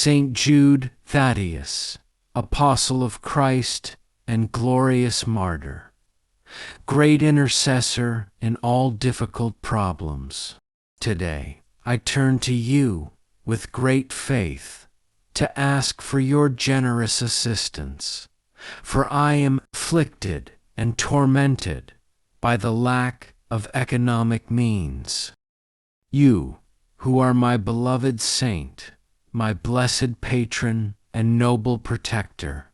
Saint Jude Thaddeus, Apostle of Christ and glorious martyr, great intercessor in all difficult problems, today I turn to you with great faith to ask for your generous assistance, for I am afflicted and tormented by the lack of economic means. You, who are my beloved saint, my blessed patron and noble protector,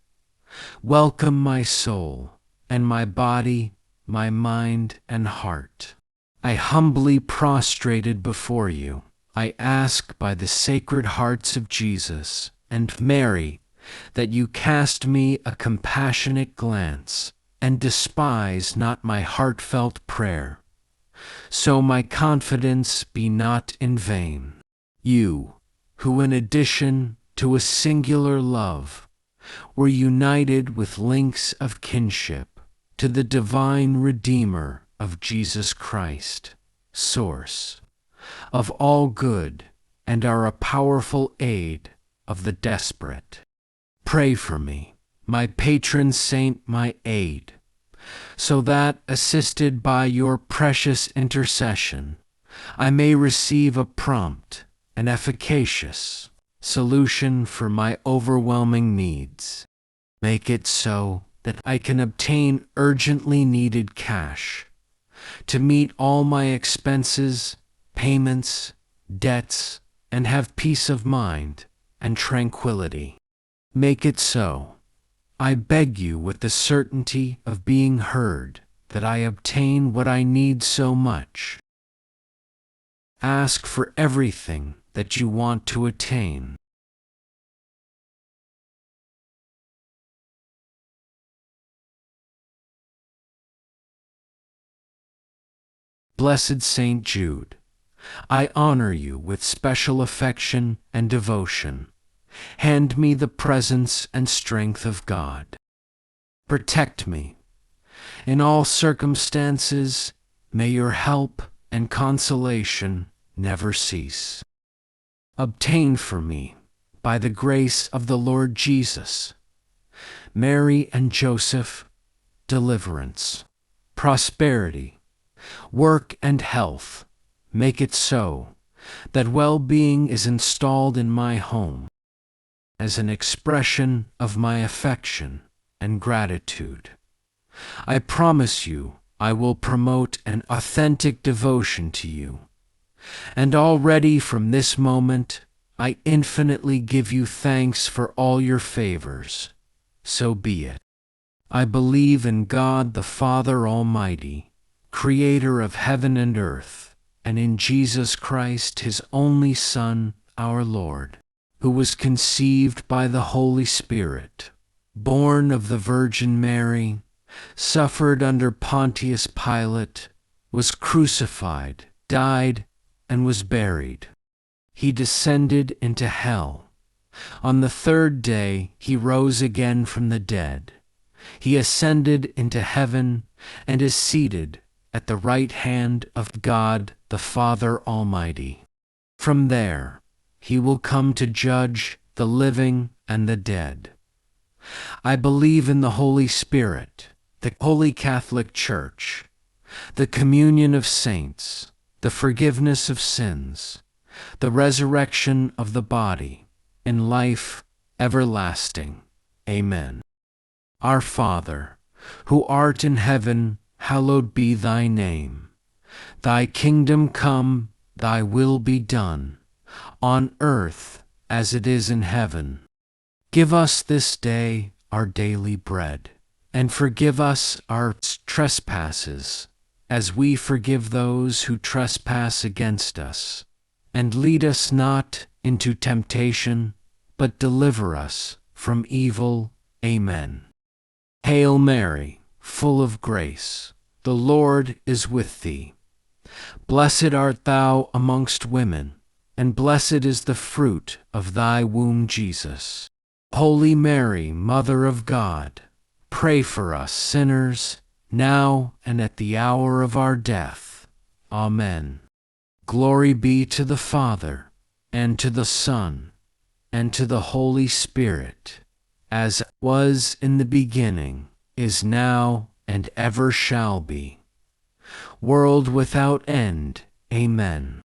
welcome my soul and my body, my mind and heart. I humbly prostrated before you, I ask by the sacred hearts of Jesus and Mary that you cast me a compassionate glance and despise not my heartfelt prayer, so my confidence be not in vain. You, who in addition to a singular love, were united with links of kinship to the divine Redeemer of Jesus Christ, source of all good, and are a powerful aid of the desperate. Pray for me, my patron saint, my aid, so that, assisted by your precious intercession, I may receive a prompt and efficacious solution for my overwhelming needs. Make it so that I can obtain urgently needed cash to meet all my expenses, payments, debts, and have peace of mind and tranquility. Make it so, I beg you, with the certainty of being heard, that I obtain what I need so much. Ask for everything that you want to attain. Blessed Saint Jude, I honor you with special affection and devotion. Hand me the presence and strength of God. Protect me. In all circumstances, may your help and consolation never cease. Obtain for me, by the grace of the Lord Jesus, Mary and Joseph, deliverance, prosperity, work and health. Make it so that well-being is installed in my home as an expression of my affection and gratitude. I promise you I will promote an authentic devotion to you, and already from this moment I infinitely give you thanks for all your favors. So be it. I believe in God the Father Almighty, Creator of heaven and earth, and in Jesus Christ, His only Son, our Lord, who was conceived by the Holy Spirit, born of the Virgin Mary, suffered under Pontius Pilate, was crucified, died, and was buried. He descended into hell. On the third day he rose again from the dead. He ascended into heaven and is seated at the right hand of God the Father Almighty. From there he will come to judge the living and the dead. I believe in the Holy Spirit, the Holy Catholic Church, the communion of saints, the forgiveness of sins, the resurrection of the body, and life everlasting. Amen. Our Father, who art in heaven, hallowed be thy name. Thy kingdom come, thy will be done, on earth as it is in heaven. Give us this day our daily bread, and forgive us our trespasses, as we forgive those who trespass against us. And lead us not into temptation, but deliver us from evil. Amen. Hail Mary, full of grace, the Lord is with thee. Blessed art thou amongst women, and blessed is the fruit of thy womb, Jesus. Holy Mary, Mother of God, pray for us sinners, now and at the hour of our death. Amen. Glory be to the Father, and to the Son, and to the Holy Spirit, as was in the beginning, is now, and ever shall be, world without end. Amen.